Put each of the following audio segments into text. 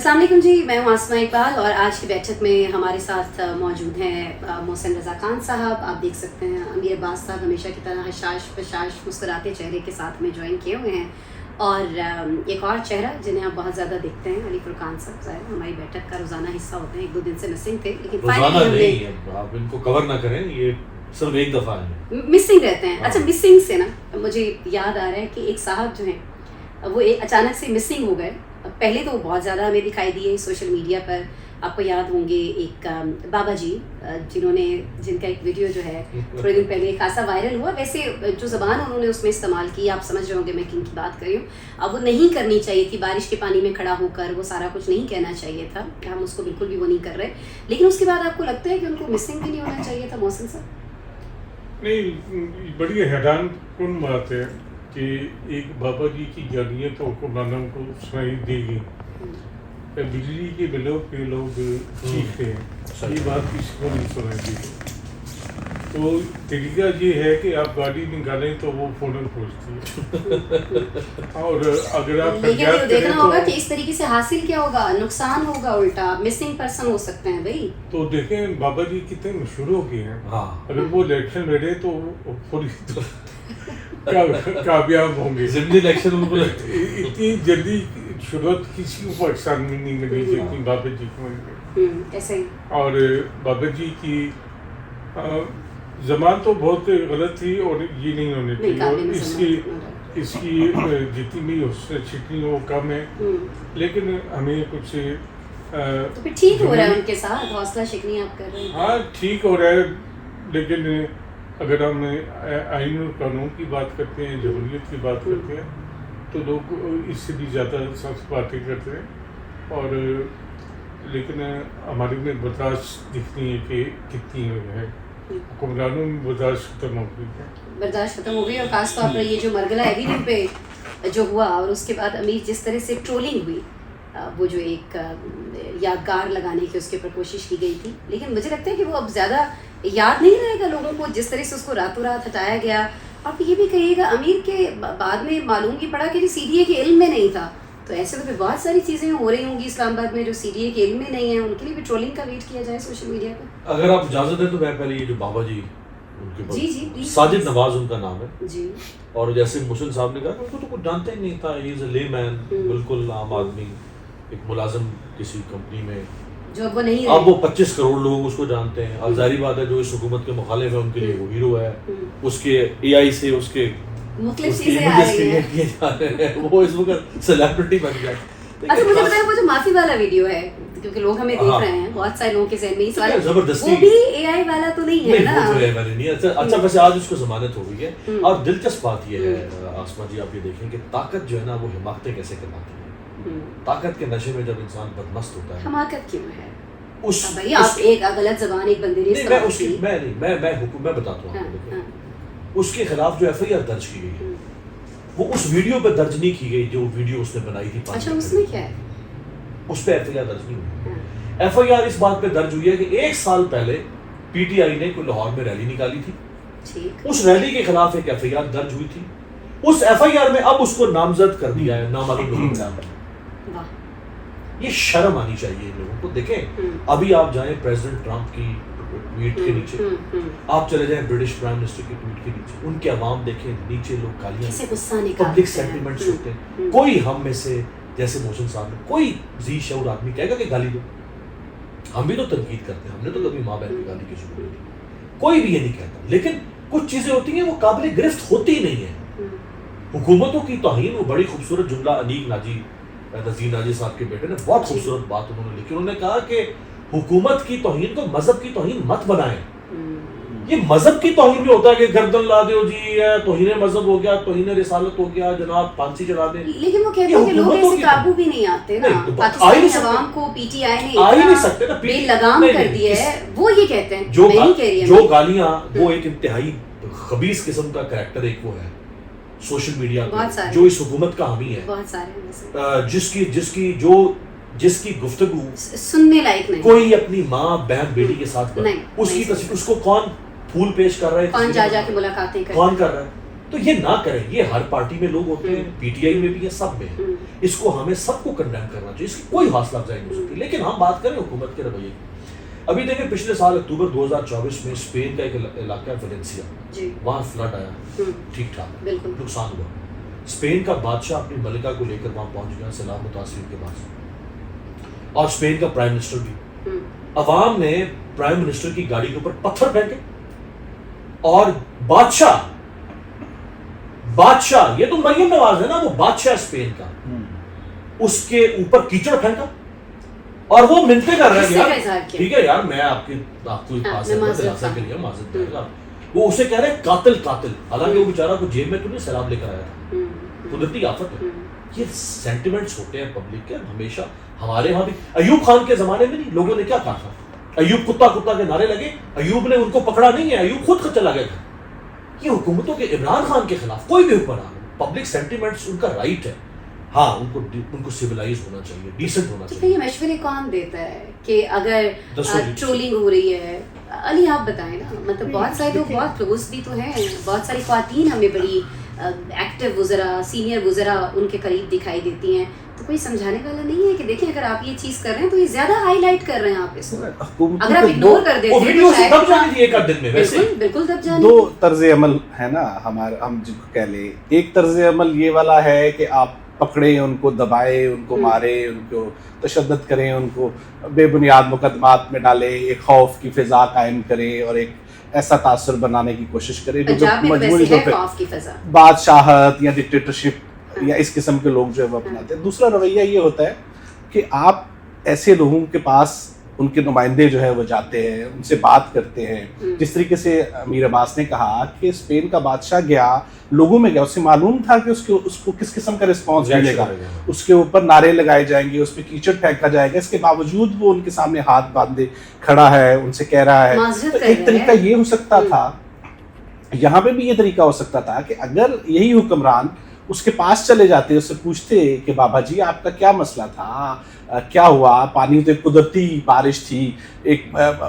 السلام علیکم جی، میں ہوں آسماء اقبال اور آج کی بیٹھک میں ہمارے ساتھ موجود ہیں محسن رضا خان صاحب. آپ دیکھ سکتے ہیں امیر عباس صاحب ہمیشہ کی طرح حشاش بشاش مسکراتے چہرے کے ساتھ میں جوائن کیے ہوئے ہیں. اور ایک اور چہرہ جنہیں آپ بہت زیادہ دیکھتے ہیں، علی فرقان صاحب. ظاہر ہماری بیٹھک کا روزانہ حصہ ہوتے ہیں، ایک دو دن سے مسنگ تھے لیکن روزانہ نہیں، آپ ان کو کور نہ کریں، یہ صرف ایک دفعہ ہے مسنگ رہتے ہیں. اچھا، مسنگ سے نا مجھے یاد آ رہا ہے کہ ایک صاحب جو ہیں وہ اچانک سے مسنگ ہو گئے. پہلے تو وہ بہت زیادہ ہمیں دکھائی دیے سوشل میڈیا پر. آپ کو یاد ہوں گے ایک بابا جی جن کا ایک ویڈیو جو ہے تھوڑے دن پہلے خاصا وائرل ہوا. ویسے جو زبان انہوں نے اس میں استعمال کی آپ سمجھ رہے ہوں گے میں کن کی بات کر رہی ہوں. اب وہ نہیں کرنی چاہیے تھی، بارش کے پانی میں کھڑا ہو کر وہ سارا کچھ نہیں کہنا چاہیے تھا. ہم اس کو بالکل بھی وہ نہیں کر رہے، لیکن اس کے بعد آپ کو لگتا ہے کہ ان کو مسنگ بھی نہیں ہونا چاہیے تھا محسن صاحب؟ نہیں، بڑی حیران کن بات ہے کہ ایک بابا جی کی جانیت حکمرانوں کو سنائی دے گی. بجلی کے بلوں پہ لوگ چیختے ہیں، یہ بات کسی کو نہیں سنائی دے گی. تو طریقہ یہ ہے کہ آپ گاڑی نکالیں تو وہ فوراً پہنچتی ہے. اور اگر آپ لیکن دیکھنا ہوگا کہ اس طریقے سے حاصل کیا ہوگا، نقصان ہوگا، الٹا مسنگ پرسن ہو سکتے ہیں بھائی. تو دیکھیں بابا جی کتنے مشہور ہو گئے ہیں. اگر وہ الیکشن لڑے تو پوری کامیاب ہوں گے. ضمنی الیکشن ان کو اتنی جلدی شروعات کسی کو پاکستان میں نہیں ملی جتنی بابا جی کو ملی. اور بابا جی کی زبان تو بہت غلط تھی اور یہ نہیں ہونے تھی، اور اس کی جتنی بھی حسن چھٹنی وہ کم ہے. لیکن ہمیں کچھ تو پھر ٹھیک ہو رہا ہے ان کے ساتھ، حوصلہ شکنی آپ کر رہے ہیں. ہاں ٹھیک ہو رہا ہے، لیکن اگر ہم آئین اور قانون کی بات کرتے ہیں، جمہوریت کی بات کرتے ہیں، تو لوگ اس سے بھی زیادہ سخت باتیں کرتے ہیں. اور لیکن ہمارے میں برداشت دکھنی ہے کہ کتنی ہے. حکمرانوں میں برداشت ختم ہو گئی ہے، برداشت ختم ہو گئی. اور خاص طور پر یہ جو مرگلہ ایوینیو پہ جو ہوا اور اس کے بعد امیر جس طرح سے ٹرولنگ ہوئی، وہ جو ایک یادگار لگانے کی اس کے اوپر کوشش کی گئی تھی، لیکن مجھے لگتا ہے کہ وہ اب زیادہ یاد نہیں رہے گا لوگوں کو جس طرح سے اس کو راتوں رات ہٹایا گیا. اور یہ بھی کہیے گا امیر کے بعد میں معلوم بھی پڑا کہ سی ڈی اے کے علم میں نہیں تھا. تو ایسے تو پھر بہت ساری چیزیں ہو رہی ہوں گی اسلام آباد میں جو سی ڈی اے کے علم میں نہیں ہیں، ان کے لیے بھی ٹرولنگ کا ویٹ کیا جائے سوشل میڈیا پہ. اگر آپ اجازت دیں تو میں پہلے یہ جو بابا جی ان کے جی ساجد نواز ان کا نام ہے جی، اور جیسے محسن صاحب نے کہا ان کو تو کچھ جانتے ہی نہیں تھا. ہی از اے لے مین، بالکل عام آدمی، ایک ملازم کسی کمپنی میں. جو وہ نہیں اب وہ 25 کروڑ لوگ اس کو جانتے ہیں. اب ظاہری بات ہے جو اس حکومت کے مخالف ہے ان کے لیے وہ ہیرو ہے. اس کے اے آئی سے اس کے مختلف چیزیں آ رہی ہیں، وہ اس وقت سیلیبریٹی بن گیا. اچھا مجھے بتائیں وہ جو معافی والا ویڈیو ہے، کیونکہ لوگ ہمیں دیکھ رہے ہیں، بہت سارے لوگوں کے ذہن میں سوال زبردستی وہ بھی اے آئی والا تو نہیں ہے نا؟ اچھا ویسے آج اس کو ضمانت ہو گئی ہے. اور دلچسپ بات یہ ہے آسما جی، آپ یہ دیکھیں کہ طاقت جو ہے نا وہ حماقتیں کیسے کرواتی ہے. طاقت کے نشے میں جب انسان بدمست ہوتا ہے، حماقت کیوں ہے بھائی؟ آپ ایک غلط زبان ایک بندے نے استعمال کی. میں بتاتا ہوں آپ کو، اس کے خلاف جو ایف آئی آر درج کی گئی ہے وہ اس ویڈیو پہ درج نہیں کی گئی جو ویڈیو اس نے بنائی تھی. اچھا اس میں کیا ہے؟ اس پہ ایف آئی آر درج نہیں ہوئی. ایف آئی آر اس بات پہ درج ہوئی ہے کہ 1 سال پہلے پی ٹی آئی نے کوئی لاہور میں ریلی نکالی تھی، اس ریلی کے خلاف ایک ایف آئی آر درج ہوئی تھی. اس ایف آئی آر میں اب اس کو نامزد کر دیا ہے نامعلوم لوگوں. یہ شرم آنی چاہیے لوگوں کو. دیکھیں ابھی آپ جائیں پریزیڈنٹ ٹرمپ کی ٹویٹ کے نیچے، آپ چلے جائیں برٹش پرائم منسٹر کی ٹویٹ کے نیچے، ان کے عوام دیکھیں نیچے لوگ گالیاں، پبلک سینٹیمنٹس ہوتے ہیں. کوئی ہم میں سے جیسے محسن صاحب نے کوئی ذی شعور آدمی کہے گا کہ گالی دو. ہم بھی تو تنقید کرتے ہیں، ہم نے تو کبھی ماں بہن کی گالی کی ضرورت نہیں، کوئی بھی یہ نہیں کہتا. لیکن کچھ چیزیں ہوتی ہیں وہ قابل گرفت ہوتی نہیں ہیں. حکومتوں کی توہین، وہ بڑی خوبصورت جملہ انیق ناجی، نذیر ناجی صاحب کے بیٹے نے بہت خوبصورت بات انہوں نے لکھی. انہوں نے کہا کہ حکومت کی توہین کو مذہب کی توہین مت بنائیں. یہ مذہب کی توہین بھی ہوتا ہے کہ گردن لا دیو جی، توہین مذہب ہو گیا، توہین رسالت ہو گیا، جناب پھانسی چڑھا دیں. لیکن وہ کہتے ہیں کہ لوگ ایسے قابو بھی نہیں آتے نا. پاکستانی عوام کو پی ٹی آئی نے اتنا بے لگام کر دیا ہے، وہ یہ کہتے ہیں. جو گالیاں، وہ ایک انتہائی خبیث قسم کا کریکٹر ایک وہ ہے سوشل میڈیا پہ جو اس حکومت کا حامی ہے، جس کی گفتگو سننے لائق نہیں. کوئی اپنی ماں بہن بیٹی کے ساتھ اس کی تصویر، اس کو کون پھول پیش کر رہا ہے، کون جا کے ملاقاتیں کون کر رہا ہے. تو یہ نہ کریں. یہ ہر پارٹی میں لوگ ہوتے ہیں, پی ٹی آئی میں بھی ہے, سب میں ہے. اس کو ہمیں سب کو کنڈیم کرنا چاہیے, اس کی کوئی حوصلہ افزائی نہیں ہو سکتی. لیکن ہم بات کریں حکومت کے رویے کی. ابھی دیکھیں پچھلے سال اکتوبر 2024 میں اسپین کا ایک علاقہ ہے ویلنسیا, وہاں فلڈ آیا, ٹھیک ٹھاک نقصان ہوا. اسپین کا بادشاہ اپنی ملکہ کو لے کر وہاں پہنچ گیا سلام متاثرین کے پاس, اور اسپین کا پرائم منسٹر بھی. عوام نے پرائم منسٹر کی گاڑی کے اوپر پتھر پھینکے, اور بادشاہ یہ تو مریم نواز ہے نا, وہ بادشاہ اسپین کا, اس کے اوپر کیچڑ پھینکا, اور وہ منتیں کر رہے ہیں یار ٹھیک ہے یار میں آپ کو پاس دلاسا کے لیے معذرت کرے گا. وہ اسے کہہ رہے ہیں قاتل, حالانکہ وہ بیچارہ کو جیب میں تو نہیں سیلاب لے کر آیا تھا, قدرتی آفت ہے. یہ سینٹیمنٹس ہوتے ہیں پبلک کے ہمیشہ. ہمارے ہاں بھی ایوب خان کے زمانے میں نہیں لوگوں نے کیا کہا تھا, ایوب کتا کے نعرے لگے, ایوب نے ان کو پکڑا نہیں ہے, ایوب خود چلا گیا تھا. یہ حکومتوں کے عمران خان کے خلاف کوئی بھی حکمران ہو, پبلک سینٹیمنٹس ان کا رائٹ ہے. ہاں ان کو سویلائز ہونا چاہیے, ڈیسنٹ ہونا چاہیے. تو یہ مشورے کون دیتا ہے کہ اگر ٹرولنگ ہو رہی ہے, علی آپ بتائیں نا, مطلب بہت سارے لوگ بہت کلوز بھی تو ہیں, بہت ساری خواتین ہمیں بڑی ایکٹیو وزراء, سینئر وزراء ان کے قریب دکھائی دیتی ہیں, تو کوئی سمجھانے والا نہیں ہے کہ دیکھیں اگر آپ یہ چیز کر رہے ہیں تو یہ زیادہ ہائی لائٹ کر رہے ہیں آپ اس کو, اگر آپ اگنور کر دیتے ہیں بالکل دب جانے. دو طرز عمل ہے نا ہمارا, ہم جن کو کہہ لیں. ایک طرز عمل یہ والا ہے کہ آپ پکڑیں, ان کو دبائیں, ان کو ماریں, ان کو تشدد کریں, ان کو بے بنیاد مقدمات میں ڈالیں, ایک خوف کی فضا قائم کریں, اور ایک ایسا تاثر بنانے کی کوشش کریں جو مجبوری طور پہ بادشاہت یا ڈکٹیٹرشپ یا اس قسم کے لوگ جو ہے وہ اپناتے ہیں. دوسرا رویہ یہ ہوتا ہے کہ آپ ایسے لوگوں کے پاس ان کے نمائندے جو ہے وہ جاتے ہیں, ان سے بات کرتے ہیں. جس طریقے سے امیر عباس نے کہا کہ اسپین کا بادشاہ گیا, لوگوں میں گیا, اسے معلوم تھا کہ اس کو کس قسم کا رسپانس ملے گا, اس کے اوپر نعرے لگائے جائیں گے, اس پہ کیچڑ پھینکا جائے گا. اس کے باوجود وہ ان کے سامنے ہاتھ باندھے کھڑا ہے, ان سے کہہ رہا ہے. تو ایک طریقہ یہ ہو سکتا تھا, یہاں پہ بھی یہ طریقہ ہو سکتا تھا کہ اگر یہی حکمران اس کے پاس چلے جاتے, اس سے پوچھتے کہ بابا جی آپ کا کیا مسئلہ تھا, کیا ہوا, پانی تو ایک قدرتی بارش تھی, ایک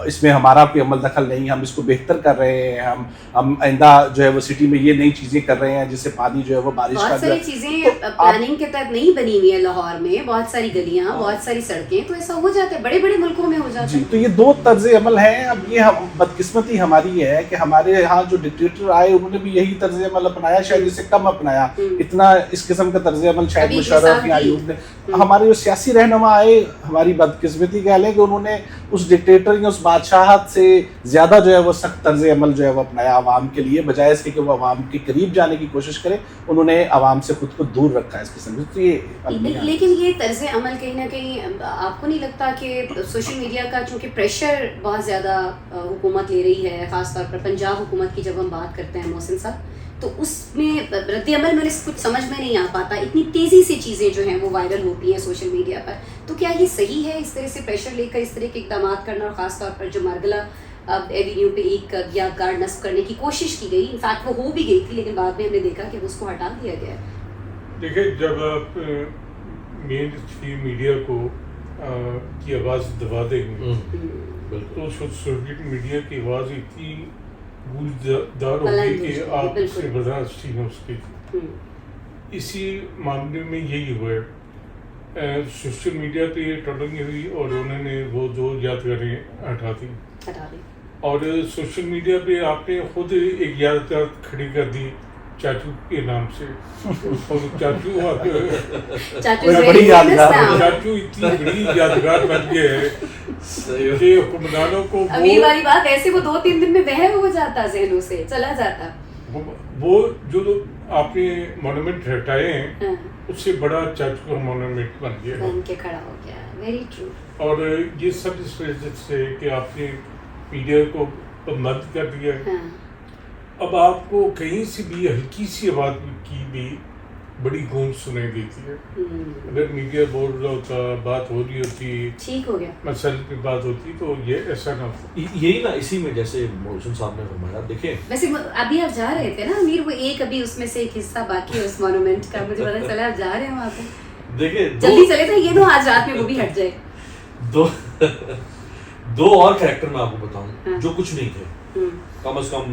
اس میں ہمارا کوئی عمل دخل نہیں, ہم اس کو بہتر کر رہے ہیں, ہم آئندہ جو ہے وہ سٹی میں یہ نئی چیزیں کر رہے ہیں جس سے پانی جو ہے وہ بارش کا. بہت ساری چیزیں پلاننگ کے تحت نہیں بنی ہوئی ہیں لاہور میں, بہت ساری گلیاں, بہت ساری سڑکیں, تو ایسا ہو جاتا ہے, بڑے بڑے ملکوں میں ہو جاتا ہے. تو یہ دو طرز عمل ہیں. اب یہ بدقسمتی ہماری ہے کہ ہمارے یہاں جو ڈکٹیٹر آئے انہوں نے بھی یہی طرز عمل اپنایا, شاید اسے کم اپنایا. اتنا اس قسم کا طرز عمل شاید مشرف یا ایوب نے. ہمارے جو سیاسی رہنما آئے, ہماری بدقسمتی کہہ لیں کہ انہوں نے اس ڈکٹیٹر یا اس بادشاہت سے زیادہ جو ہے وہ سخت طرز عمل جو ہے وہ اپنایا عوام کے لیے, بجائے اس کے کہ وہ عوام کے قریب جانے کی کوشش کرے, انہوں نے عوام سے خود کو دور رکھا ہے اس قسم سے. لیکن یہ طرز عمل کہیں نہ کہیں آپ کو نہیں لگتا کہ سوشل میڈیا کا چونکہ پریشر بہت زیادہ حکومت لے رہی ہے, خاص طور پر پنجاب حکومت کی جب ہم بات کرتے ہیں محسن صاحب, تو اس میں رد عمل میرے کچھ سمجھ میں نہیں آ پاتا, اتنی تیزی سے چیزیں جو ہیں وہ وائرل ہوتی ہیں سوشل میڈیا پر. تو کیا یہ صحیح ہے اس طرح سے پریشر لے کر اس طرح کے اقدامات کرنا, اور خاص طور پر جو مارگلا ایوینیو پہ ایک یادگار نصب کرنے کی کوشش کی گئی, انفیکٹ وہ ہو بھی گئی تھی, لیکن بعد میں ہم نے دیکھا کہ اس کو ہٹا دیا گیا. دیکھیں جب آپ مین اسٹریم میڈیا کو کی آواز دبا دیں گے تو سوشل میڈیا کی آواز اتنی گوجدار ہوگی کہ آپ سے برداشت نہیں ہو سکے. اسی معاملے میں یہی ہوا ہے, سوشل میڈیا پہ یہ ٹرولنگ ہوئی اور انہوں نے وہ جو یادگاریں ہٹا دی, اور سوشل میڈیا پہ آپ نے خود ایک یادگار کھڑی کر دی چاچو کے نام سے, اور چاچو اتنی بڑی یادگار بن گئے ہے کہ حکمرانوں کو امیر والی بات ایسے وہ 2-3 دن میں بہر ہو جاتا, ذہنوں سے چلا جاتا. وہ جو آپ نے مونومنٹ ہٹائے ہیں اس سے بڑا چاچو کا مونومنٹ بن گیا, بن کے کھڑا ہو گیا. Very true. اور یہ سب اس وجہ سے کہ آپ نے میڈیا کو بند کر دیا ہے. اب آپ کو کہیں سے بھی ہلکی سی آواز کی بھی بڑی گونج سنائی دیتی ہے. اگر میڈیا بول رہا ہوتا, بات ہو رہی ہوتی, ٹھیک ہو گیا, مسئلے پہ بات ہوتی, تو یہ ایسا نہ ہو. یہی نا, اسی میں جیسے محسن صاحب نے فرمایا, دیکھیں ویسے ابھی آپ جا رہے تھے نا امیر, وہ ایک ابھی اس میں سے ایک حصہ باقی ہے اس مونومنٹ کا, مجھے پتا چلا آپ جا رہے ہیں وہاں پہ. دیکھیں جلدی چلے تھے, یہ دو آج رات میں وہ بھی ہٹ جائے. دو اور کریکٹر میں آپ کو بتاؤں جو کچھ نہیں تھے, کم از کم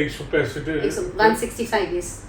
165 165.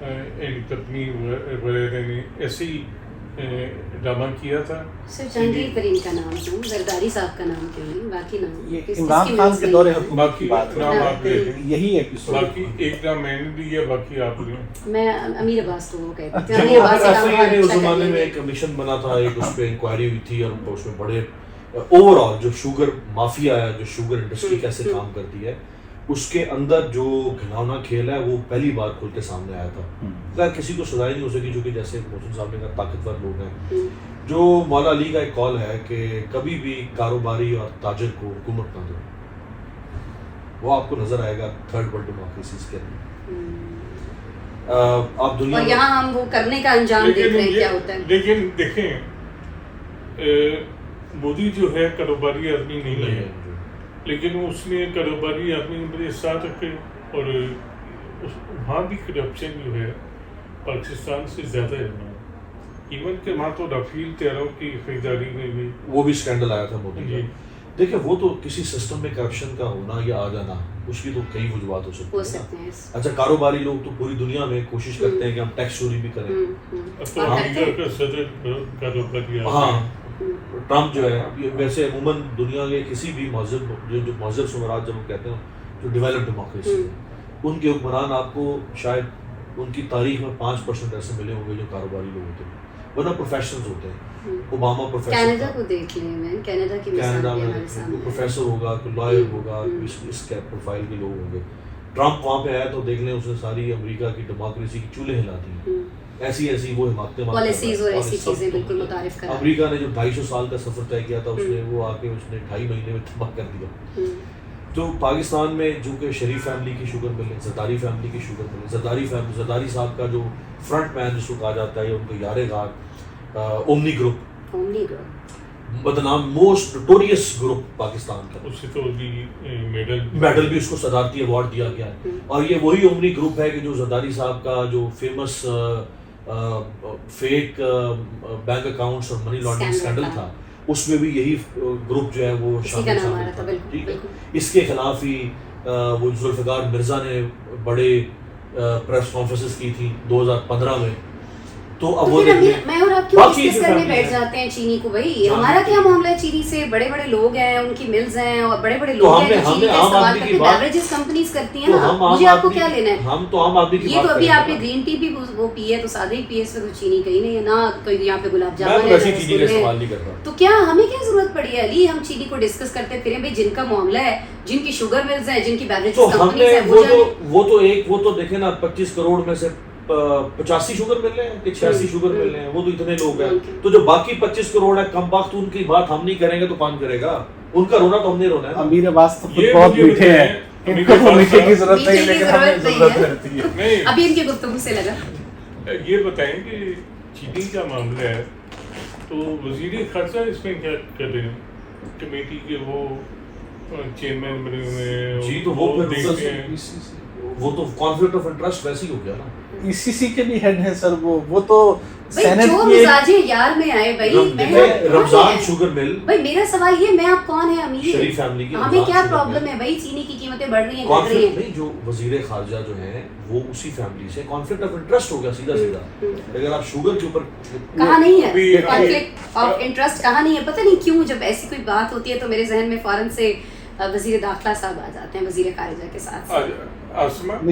اینڈ کمپنی وغیرہ نے ایسے ہی ڈرامہ کیا تھا. سر جہانگیر ترین کا نام کیوں, زرداری صاحب کا نام کیوں نہیں, باقی نام یہ عمران خان کے دور حکومت باقی کی بات نام آپ ہے, لے یہی ایپیسوڈ. باقی ایک نام میں نے لیا, باقی آپ لیں. میں امیر عباس کو وہ کہتی جب ہوں, امیر عباس ایف آئی اے نے اس کا زمانے میں ایک کمیشن بنا تھا, ایک اس پہ انکوائری ہوئی تھی, اور اس میں بڑے اوور آل جو شوگر مافیا ہے, جو شوگر انڈسٹری کیسے کام کرتی ہے, اس کے اندر جو گھناؤنا کھیل ہے وہ پہلی بار کھل کے سامنے آیا تھا. خیر کسی کو سزا نہیں ہو سکی, چونکہ جیسے محسن صاحب نے کہا طاقتور لوگ ہیں. جو مولا علی کا ایک کال ہے کہ کبھی بھی کاروباری اور تاجر کو حکومت نہ دو, وہ آپ کو نظر آئے گا تھرڈ ورلڈ ڈیموکریسیز کے اندر. آپ دنیا اور یہاں ہم وہ کرنے کا انجام دیکھ رہے ہیں کیا ہوتا ہے. لیکن دیکھیں مودی جو ہے کاروباری آدمی نہیں ہے, لیکن اس نے کاروباری آدمی میرے ساتھ رکھے, اور وہاں بھی کرپشن جو ہے پاکستان سے زیادہ ہے. ایون کہ وہاں تو رافیل طیاروں کی خریداری میں بھی وہ بھی اسکینڈل آیا تھا مودی کا. جی. دیکھیں وہ تو کسی سسٹم میں کرپشن کا ہونا یا آ جانا, اس کی تو کئی وجوہات ہو سکتی ہیں. اچھا کاروباری لوگ تو پوری دنیا میں کوشش کرتے ہیں کہ ہم ٹیکس چوری بھی کریں. اب تو امریکہ کا صدر کاروباری ہاں ٹرمپ جو ہے, ویسے عموماً دنیا کے کسی بھی مہذب جو مہذب شمارات جب ہم کہتے ہیں جو ڈیولپ ڈیموکریسی ہے, ان کے حکمران آپ کو شاید ان کی تاریخ میں 5% ایسے ملے ہوں گے جو کاروباری لوگ ہوتے ہیں, ورنہ پروفیشنلز ہوتے ہیں. اوباما پروفیسر, کینیڈا کو دیکھ لیں, میں کینیڈا کی مثال بھی ہمارے سامنے ہے. پروفیسر ہوگا, کوئی لائر ہوگا, اس پروفائل کے لوگ ہوں گے. ٹرمپ وہاں پہ آیا تو دیکھ لیں اس نے ساری امریکہ کی ڈیموکریسی کی چولہے ہلا دی, ایسی وہ حماقتیں پالیسیز اور ایسی چیزیں بالکل متعارف کرا. امریکہ نے جو 250 سال کا سفر طے کیا تھا, اس نے وہ آ کے اس نے 2.5 مہینے میں تباہ کر دیا. تو پاکستان میں جو کہ شریف فیملی کی شوگر مل ہے, زرداری فیملی کی شوگر مل ہے, زرداری صاحب کا جو فرنٹ مین جس کو کہا جاتا ہے, ان کے یار غار اومنی گروپ, بدنام موسٹ نوٹوریس گروپ پاکستان کا, اس سے تو میڈل بھی اس کو صدارتی ایوارڈ دیا گیا ہے. اور یہ وہی اومنی گروپ ہے کہ جو زرداری صاحب کا جو فیمس فیک بینک اکاؤنٹس اور منی لانڈرنگ اسکینڈل تھا, اس میں بھی یہی گروپ جو ہے وہ شامل تھا. ٹھیک ہے, اس کے خلاف ہی وہ ذوالفقار مرزا نے بڑے پریس کانفرنسز کی تھی 2015 میں. تو اب وہ میں اور آپ کیوں ڈسکس کرنے بیٹھ جاتے ہیں چینی کو؟ بھائی ہمارا کیا معاملہ ہے چینی سے؟ بڑے بڑے لوگ ہیں, ان کی ملز ہیں, اور بڑے بڑے لوگ ہیں جو چینی کا استعمال کرتے ہیں, بیوریجز کمپنیز کرتی ہیں نا, مجھے آپ کو کیا لینا ہے؟ ہم تو عام آدمی کی یہ تو ابھی آپ نے گرین ٹی بھی وہ پی ہے تو سادہ ہی پی ہے, اس میں تو چینی کہیں نہیں ہے نا, کوئی یہاں پہ گلاب جامن ہے, تو کیا ہمیں کیا ضرورت پڑی ہے علی ہم چینی کو ڈسکس کرتے پھریں؟ بھائی جن کا معاملہ ہے, جن کی شوگر ملز ہیں, جن کی بیوریجز کمپنیز ہیں, وہ تو دیکھیں نا 25 کروڑ میں سے 85 شوگر مل رہے ہیں کہ 86 شوگر مل رہے ہیں, وہ تو اتنے لوگ ہیں. تو جو باقی 25 کروڑ ہے کم وقت, ان کی بات ہم نہیں کریں گے تو کون کرے گا؟ ان کا رونا تو ہم نہیں رونا ہے. امیر عباس تو بہت میٹھے ہیں, ان کو میٹھے کی ضرورت نہیں, لیکن ہمیں ضرورت رہتی ہے. ابھی ان کی گفتگو سے لگا. یہ بتائیں کہ چینی کا معاملہ ہے تو وزیر خارجہ اس میں کیا کر رہے ہیں؟ کمیٹی کے وہ چیئرمین بنے ہوئے ہیں. جی تو وہ تو کانفلکٹ آف انٹرسٹ ویسے ہی ہو گیا نا. ای سی سی کے بھی ہیڈ ہیں سر, وہ تو جو مزاج یار میں آئے. بھائی رمضان شوگر مل, بھائی میرا سوال یہ, میں آپ کون ہے امیر شریف فیملی کی, ہمیں کیا پرابلم ہے بھائی؟ چینی کی قیمتیں بڑھ رہی ہیں, گھٹ رہی ہیں. نہیں, جو وزیر خارجہ جو ہیں وہ اسی فیملی سے, کانفلکٹ آف انٹرسٹ ہو گیا سیدھا سیدھا. اگر آپ شوگر کے اوپر کہاں نہیں ہے کانفلکٹ آف انٹرسٹ, کہاں نہیں ہے؟ پتہ نہیں کیوں جب ایسی کوئی بات ہوتی ہے تو میرے ذہن میں فوراً سے وزیر داخلہ صاحب آ جاتے ہیں, وزیر خارجہ کے ساتھ.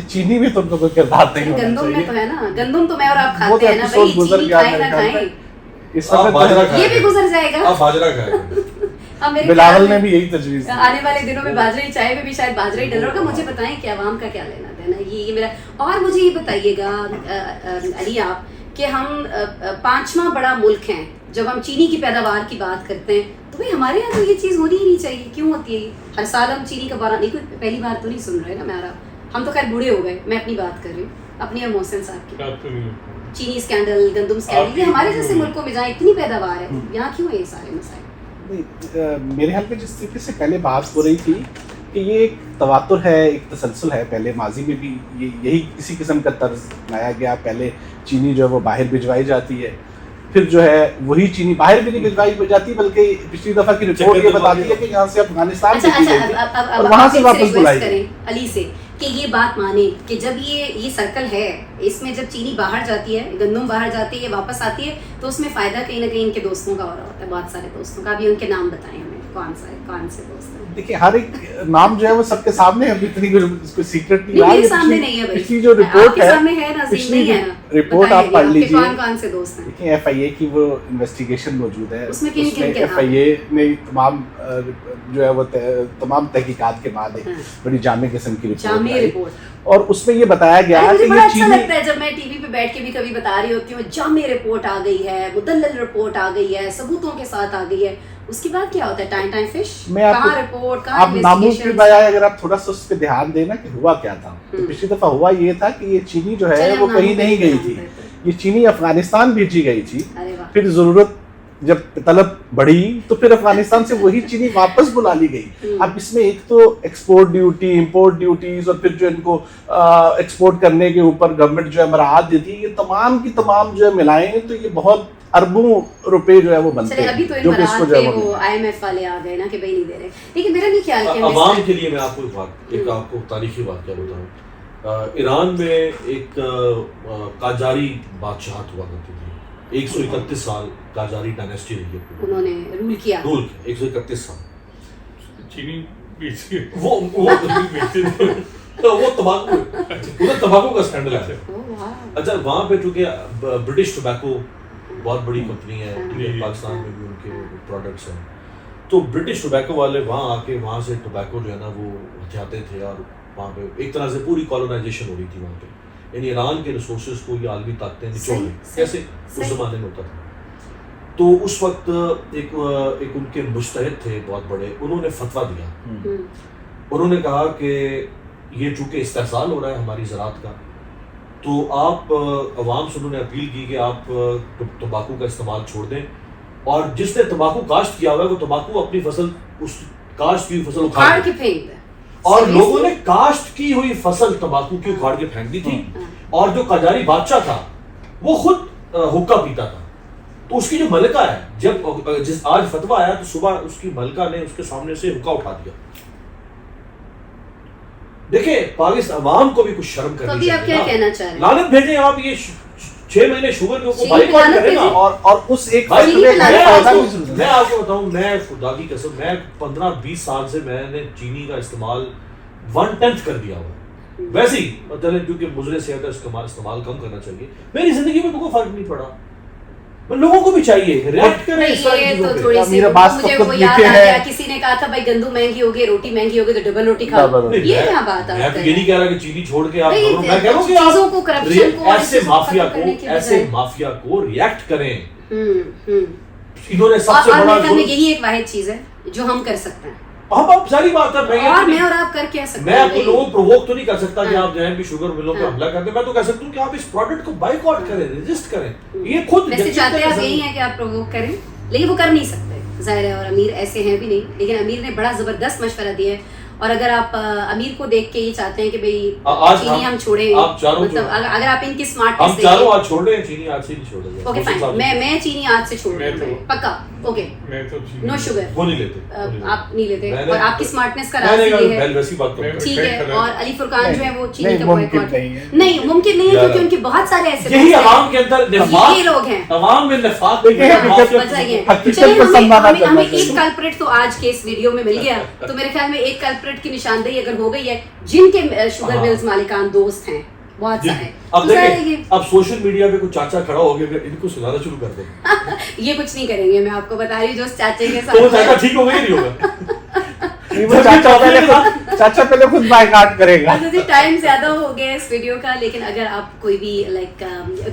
چینی بھی تم کو کوئی کردار نہیں ہونا گندم میں چاہیے. تو ہے نا, گندم تو میں اور آپ کھاتے ہیں نا بھائی, چینی کھائیں نہ کھائیں اس وقت یہ بھی گزر جائے گا. آپ باجرہ کھائیں. بلاول نے بھی یہی تجویز دی. آنے والے دنوں میں باجرے چائے میں بھی شاید باجرہ ہی ڈل رہا ہوگا. مجھے بتائیں کہ عوام کا کیا لینا دینا, یہ میرا. اور مجھے یہ بتائیے گا علی آپ کہ ہم 5واں بڑا ملک ہیں, جب ہم چینی کی پیداوار کی بات کرتے ہیں تو بھائی ہمارے یہاں تو یہ چیز ہونی ہی نہیں چاہیے. کیوں ہوتی ہے ہر سال ہم چینی کا بارہ؟ نہیں, کوئی پہلی بار تو نہیں سن رہے نا میرا, ہم تو خیر بوڑھے ہو گئے. میں اپنی بات کر رہی ہوں, اپنی اور محسن صاحب کی. چینی اسکینڈل, گندم اسکینڈل, یہ ہمارے جیسے ملکوں میں جہاں اتنی پیداوار ہے, یہاں کیوں ہے یہ سارے مسائل؟ میرے خیال میں جس طریقے سے پہلے بات ہو رہی تھی کہ یہ ایک تواتر ہے, ایک تسلسل ہے. پہلے ماضی میں بھی یہی کسی قسم کا طرز اپنایا گیا. پہلے چینی جو ہے وہ باہر بھجوائی جاتی ہے, پھر جو ہے وہی چینی باہر بھی نہیں بھجوائی جاتی, بلکہ پچھلی دفعہ کی رپورٹ یہ بتاتی ہے کہ یہاں سے افغانستان بھیجی گئی تھی اور وہاں سے واپس بلائی گئی. علی سے کہ یہ بات مانے کہ جب یہ سرکل ہے، اس میں جب چینی باہر جاتی ہے، گندم باہر جاتی ہے، واپس آتی ہے، تو اس میں فائدہ کہیں نہ کہیں ان کے دوستوں کا ہو رہا ہوتا ہے، بہت سارے دوستوں کا. ابھی ان کے نام بتائیں ہمیں، کون سے دوست ہیں؟ دیکھیے ہر ایک نام جو ہے وہ سب کے سامنے ہے، ابھی اتنی کوئی سیکرٹ نہیں میرے سامنے نہیں ہے بھائی، پچھلی جو رپورٹ ہے، پچھلی نہیں ہے رپورٹ آپ پڑھ لیجیے. کون سے دوست ہیں؟ دیکھیں ایف آئی اے کی وہ انویسٹیگیشن موجود ہے، اس میں ایف آئی اے نے تمام جو ہے وہ تمام تحقیقات کے بعد ایک بڑی جامع قسم کی رپورٹ، اور اس میں یہ بتایا گیا کہ بڑا اچھا لگتا ہے جب میں ٹی وی پہ بیٹھ کے بھی کبھی بتا رہی ہوتی ہوں جامع رپورٹ آ گئی ہے، مدلل رپورٹ آ گئی ہے، ثبوتوں کے ساتھ آ گئی ہے. اس کے بعد کیا ہوتا ہے؟ ٹائم فش، کہاں رپورٹ، کہاں آپ ناموں کے بجائے اگر آپ تھوڑا سا اس پہ دھیان دینا کہ ہوا کیا تھا. تو پچھلی دفعہ ہوا یہ تھا کہ یہ چینی جو ہے وہ کہیں نہیں گئی تھی، یہ چینی افغانستان بھیجی گئی تھی. پھر ضرورت جب طلب بڑھی تو پھر افغانستان سے وہی چینی واپس بلا لی گئی. اب اس میں ایک تو ایکسپورٹ ڈیوٹی، امپورٹ ڈیوٹیز، اور پھر جو ان کو ایکسپورٹ کرنے کے اوپر گورنمنٹ جو ہے مراعات دیتی ہے، یہ تمام کی تمام جو ہے ملائیں تو یہ بہت اربوں روپے جو ہے وہ بنتے ہیں. جو کہ اس کو جو ہے وہ آئی ایم ایف والے آ گئے نا کہ بھائی نہیں دے رہے. لیکن میرا نہیں خیال کہ عوام کے لیے میں آپ کو ایک آپ کو تاریخی واقعہ بتاؤں. ایران میں ایک قاجاری بادشاہت ہوا کرتی تھی، 131 سال قاجاری ڈائنیسٹی رہی ہے، انہوں نے رول کیا 131 سال. چینی وہ تمباکو کا اسکینڈل ہے. اچھا وہاں پہ چونکہ برٹش ٹوبیکو بہت بڑی کمپنی ہے، پاکستان میں بھی ان کے پروڈکٹس ہیں، تو برٹش ٹوبیکو والے وہاں آ کے وہاں سے ٹوبیکو جو ہے نا وہ ہتھیاتے تھے، اور وہاں پہ ایک طرح سے پوری کالونائزیشن ہو رہی تھی وہاں پہ. یعنی ایران کے ریسورسز کو یہ عالمی طاقتیں نچوڑ لیں، کیسے اس زمانے میں ہوتا تھا. تو اس وقت ایک ان کے مجتہد تھے بہت بڑے، انہوں نے فتویٰ دیا. انہوں نے کہا کہ یہ چونکہ استحصال ہو رہا ہے ہماری زراعت کا، تو آپ عوام سے انہوں نے اپیل کی کہ آپ تمباکو کا استعمال چھوڑ دیں، اور جس نے تمباکو کاشت کیا ہوا ہے وہ تمباکو اپنی فصل، اس کاشت کی ہوئی فصل اکھاڑ کے پھینک دیں. اور لوگوں نے کاشت کی ہوئی فصل تمباکو کی اکھاڑ کے پھینک دی تھی. اور جو قاجاری بادشاہ تھا وہ خود حقہ پیتا تھا. تو اس کی جو ملکہ ہے، جب آج فتویٰ آیا تو صبح اس کی ملکہ نے اس کے سامنے سے حقہ اٹھا دیا. دیکھیں پاکستان عوام کو بھی کچھ شرم کرنی چاہیے. آپ کیا کہنا چاہ رہے ہیں؟ لعنت بھیجیں آپ، یہ 6 مہینے شوگر کے اوپر بائیکاٹ کریں نا. اور اس ایک میں آپ کو بتاؤں، میں خدا کی قسم میں 15-20 سال سے میں نے چینی کا استعمال 1/10 کر دیا ہوا. ویسے ہی چلیں کیونکہ مضر صحت کا استعمال کم کرنا چاہیے. میری زندگی میں تو کوئی فرق نہیں پڑا. لوگوں کو بھی چاہیے ریئیکٹ کریں اس ساری چیزوں پہ. مجھے وہ یاد آ گیا، کسی نے کہا تھا بھائی گندم مہنگی ہوگی، روٹی مہنگی ہوگی تو ڈبل روٹی کھاؤ. یہ کیا بات ہے؟ میں تو یہ نہیں کہہ رہا کہ چینی چھوڑ کے آپ، میں کہہ رہا ہوں کہ چیزوں کو، کرپشن کو، ایسے مافیا کو ریئیکٹ کریں. انہوں نے سب سے بڑا، یہی ایک واحد چیز ہے جو ہم کر سکتے ہیں. اب ساری بات ہے، میں اور آپ کر کیا سکتے ہیں. میں آپ کو لوگوں پرووک تو نہیں کر سکتا کہ آپ جائیں بھی شوگر ملوں پہ حملہ کر دیں. میں تو کہہ سکتا ہوں کہ آپ اس پروڈکٹ کو بائیکاٹ کریں، ریزسٹ کریں. یہ خود ویسے چاہتے ہیں آپ یہی ہے کہ آپ پرووک کریں، لیکن وہ کر نہیں سکتے ظاہر ہے، اور امیر ایسے ہیں بھی نہیں. لیکن امیر نے بڑا زبردست مشورہ دیا ہے. اور اگر آپ امیر کو دیکھ کے یہ چاہتے ہیں کہ بھئی چینی ہم چھوڑیں، مطلب اگر آپ ان کی اسمارٹنس دیکھیں، ہم چاروں آج چھوڑ رہے ہیں، چینی آج سے نہیں چھوڑ رہے. اوکے فائن، میں چینی آج سے چھوڑ رہا ہوں پکا. Okay no sugar. وہ نہیں لیتے، آپ نہیں لیتے، اور آپ کی اسمارٹنس کا راز یہ ہے. ٹھیک ہے. اور علی فرقان جو ہے وہ چینی کا بائیکاٹ نہیں ممکن نہیں ہے، کیونکہ ان کے بہت سارے ایسے یہی عوام کے اندر نفاق، یہ لوگ ہیں عوام میں نفاق. ہمیں ایک کلپریٹ تو آج کے اس ویڈیو میں مل گیا. تو میرے خیال میں ایک کلپریٹ کی نشاندہی اگر ہو گئی ہے، جن کے شوگر ملز مالکان دوست ہیں بہت سارے. اب دیکھیں اب سوشل میڈیا پہ کوئی چاچا کھڑا ہو گیا، اگر ان کو سنانا شروع کر دیں یہ کچھ نہیں کریں گے. میں آپ کو بتا رہی ہوں جو اس چاچے کے تو وہ ساتھ چاچا ٹھیک ہوگا یا نہیں ہوگا؟ چاچا پہلے خود بائیکاٹ کرے گا. ٹائم زیادہ ہو گیا اس ویڈیو کا، لیکن اگر آپ کوئی بھی لائک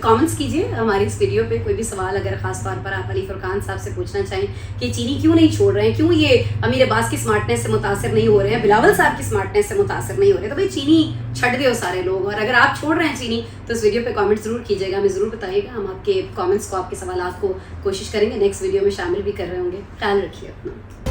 کامنٹس کیجیے ہماری اس ویڈیو پہ. کوئی بھی سوال اگر خاص طور پر آپ علی فرقان صاحب سے پوچھنا چاہیں کہ چینی کیوں نہیں چھوڑ رہے ہیں، کیوں یہ امیر عباس کی اسمارٹنیس سے متاثر نہیں ہو رہے ہیں، بلاول صاحب کی اسمارٹنیس سے متاثر نہیں ہو رہے، تو بھائی چینی چھٹ دو سارے لوگ. اور اگر آپ چھوڑ رہے ہیں چینی تو اس ویڈیو پہ کامنٹ ضرور کیجیے گا، ہمیں ضرور بتائیے گا. ہم آپ کے کامنٹس کو، آپ کے سوالات کو کوشش کریں گے نیکسٹ ویڈیو میں شامل بھی کر رہے ہوں گے. خیال رکھیے اپنا.